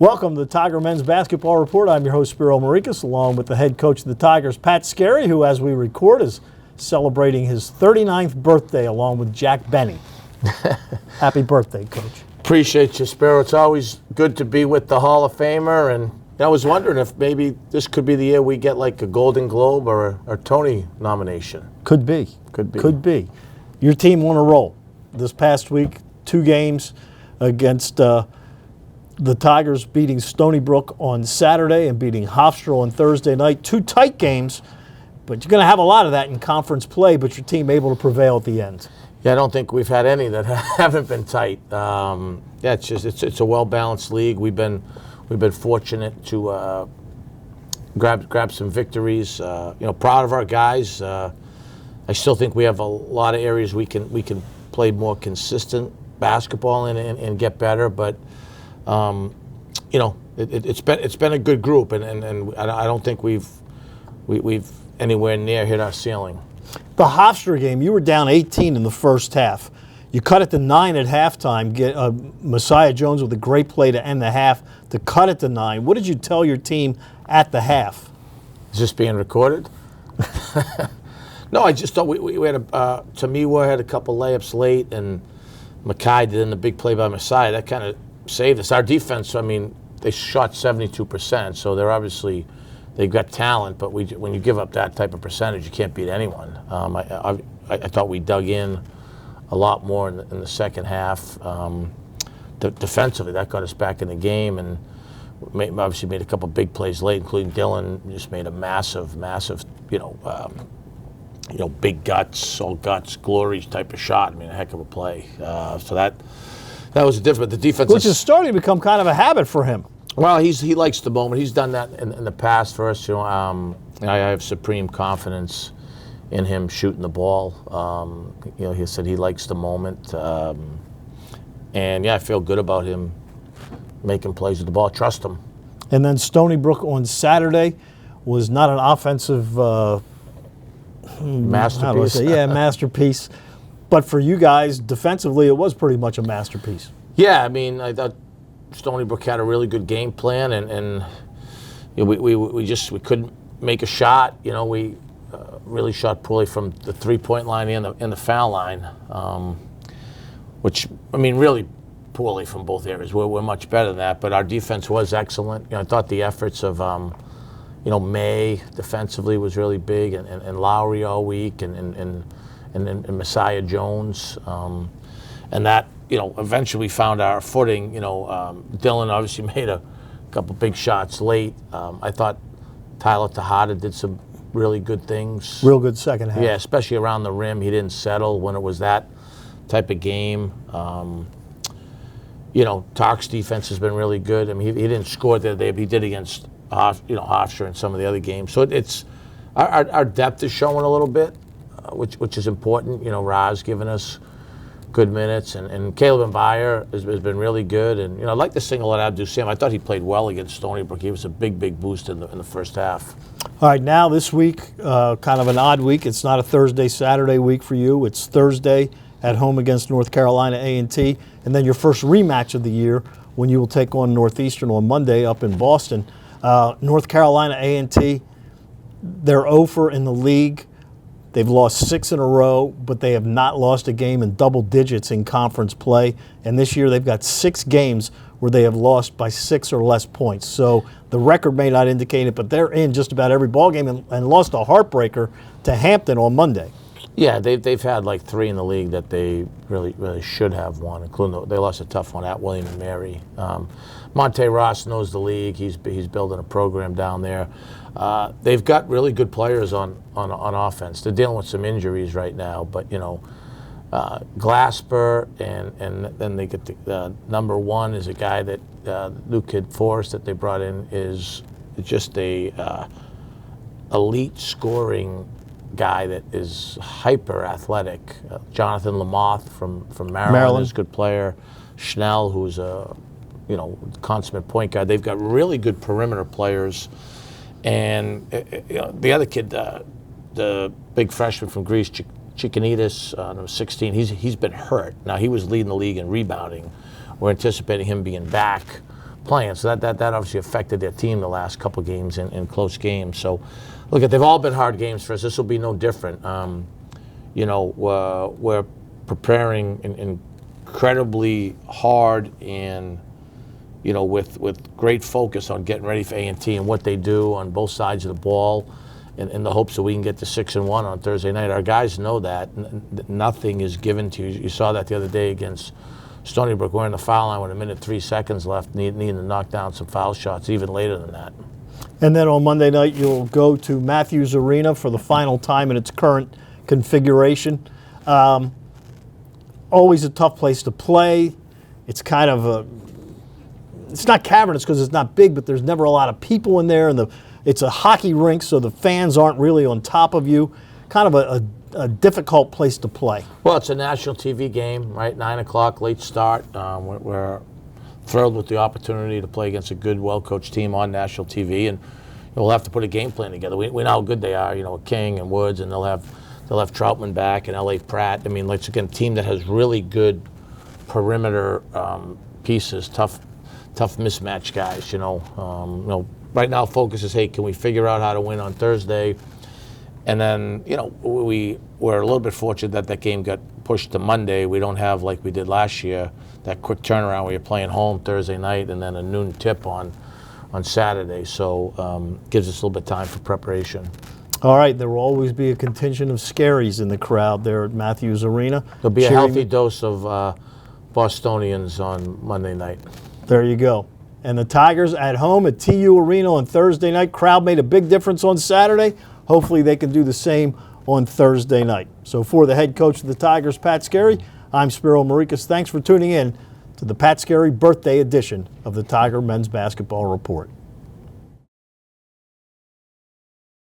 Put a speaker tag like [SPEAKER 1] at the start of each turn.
[SPEAKER 1] Welcome to the Tiger Men's Basketball Report. I'm your host, Spiro Maricas, along with the head coach of the Tigers, Pat Scarry, who, as we record, is celebrating his 39th birthday along with Jack Benny. Happy birthday, Coach.
[SPEAKER 2] Appreciate you, Spiro. It's always good to be with the Hall of Famer, and I was wondering if maybe this could be the year we get like a Golden Globe or a Tony nomination.
[SPEAKER 1] Could be. Could be. Your team on a roll this past week, 2 games against the Tigers, beating Stony Brook on Saturday and beating Hofstra on Thursday night. 2 tight games, but you're going to have a lot of that in conference play, but your team able to prevail at the end.
[SPEAKER 2] Yeah, I don't think we've had any that haven't been tight. It's a well-balanced league. We've been fortunate to grab some victories. Proud of our guys. I still think we have a lot of areas we can play more consistent basketball and get better. But it's been a good group, and I don't think we've anywhere near hit our ceiling.
[SPEAKER 1] The Hofstra game, you were down 18 in the first half. You cut it to 9 at halftime. Get Messiah Jones with a great play to end the half to cut it to 9. What did you tell your team at the half?
[SPEAKER 2] Is this being recorded? No, I just thought we had Tamiwa had a couple layups late, and Mackay did in the big play by Messiah. That kind of saved us. Our defense, they shot 72%, so they've got talent, but when you give up that type of percentage, you can't beat anyone. I thought we dug in a lot more in the second half. Defensively, that got us back in the game, and obviously made a couple big plays late, including Dylan just made a massive, big guts, all guts, glory type of shot. A heck of a play. So that was a different. The defense,
[SPEAKER 1] which is starting to become kind of a habit for him.
[SPEAKER 2] Well, he likes the moment. He's done that in the past for us. I have supreme confidence in him shooting the ball. He said he likes the moment, and I feel good about him making plays with the ball. Trust him.
[SPEAKER 1] And then Stony Brook on Saturday was not an offensive
[SPEAKER 2] masterpiece.
[SPEAKER 1] Masterpiece. But for you guys, defensively, it was pretty much a masterpiece.
[SPEAKER 2] Yeah, I thought Stony Brook had a really good game plan, and we couldn't make a shot. We really shot poorly from the 3-point line and the foul line, which really poorly from both areas. We're much better than that, but our defense was excellent. I thought the efforts of May defensively was really big, and Lowry all week, and Messiah Jones, and that. Eventually found our footing. Dylan obviously made a couple big shots late. I thought Tyler Tejada did some really good things.
[SPEAKER 1] Real good second half.
[SPEAKER 2] Yeah, especially around the rim. He didn't settle when it was that type of game. Tark's defense has been really good. he didn't score the other day, but he did against Hofstra and some of the other games. So it's our depth is showing a little bit, which is important. Raz giving us good minutes, and Caleb Mbayer has been really good. And I'd like to single out Abdul Sam. I thought he played well against Stony Brook. He was a big boost in the first half.
[SPEAKER 1] All right, now this week, kind of an odd week. It's not a Thursday-Saturday week for you. It's Thursday at home against North Carolina A&T, and then your first rematch of the year when you will take on Northeastern on Monday up in Boston. North Carolina A&T, they're 0 in the league. They've lost 6 in a row, but they have not lost a game in double digits in conference play. And this year they've got 6 games where they have lost by 6 or less points. So the record may not indicate it, but they're in just about every ball game and lost a heartbreaker to Hampton on Monday.
[SPEAKER 2] Yeah, they've had like 3 in the league that they really should have won, including they lost a tough one at William and Mary. Monte Ross knows the league. He's building a program down there. They've got really good players on offense. They're dealing with some injuries right now, but Glasper and then they get the number 1 is a guy that new kid Forrest that they brought in is just a elite scoring guy that is hyper athletic. Jonathan Lamoth from Maryland is a good player. Schnell, who's a consummate point guard. They've got really good perimeter players. And the other kid, the big freshman from Greece, Chikinidis, number 16, he's been hurt. Now, he was leading the league in rebounding. We're anticipating him being back. playing. So that obviously affected their team the last couple games in close games. So, look, they've all been hard games for us. This will be no different. We're preparing incredibly hard and with great focus on getting ready for A&T and what they do on both sides of the ball, in the hopes that we can get to 6-1 on Thursday night. Our guys know that nothing is given to you. You saw that the other day against Stony Brook. We're in the foul line with 1 minute 3 seconds left, needing to knock down some foul shots even later than that.
[SPEAKER 1] And then on Monday night, you'll go to Matthews Arena for the final time in its current configuration. Always a tough place to play. It's kind of it's not cavernous because it's not big, but there's never a lot of people in there, and it's a hockey rink, so the fans aren't really on top of you. Kind of a difficult place to play.
[SPEAKER 2] Well, it's a national TV game, right? 9 o'clock, late start. We're thrilled with the opportunity to play against a good, well-coached team on national TV, and we'll have to put a game plan together. We know how good they are, King and Woods, and they'll have Troutman back and L.A. Pratt. I mean, it's again a team that has really good perimeter pieces, tough mismatch guys. Right now, focus is, hey, can we figure out how to win on Thursday? And then, we're a little bit fortunate that game got pushed to Monday. We don't have, like we did last year, that quick turnaround where you're playing home Thursday night and then a noon tip on Saturday. So gives us a little bit of time for preparation.
[SPEAKER 1] All right, there will always be a contingent of scaries in the crowd there at Matthews Arena.
[SPEAKER 2] There'll be a healthy dose of Bostonians on Monday night.
[SPEAKER 1] There you go. And the Tigers at home at TU Arena on Thursday night. Crowd made a big difference on Saturday. Hopefully they can do the same on Thursday night. So for the head coach of the Tigers, Pat Scarry, I'm Spiro Marikas. Thanks for tuning in to the Pat Scarry birthday edition of the Tiger Men's Basketball Report.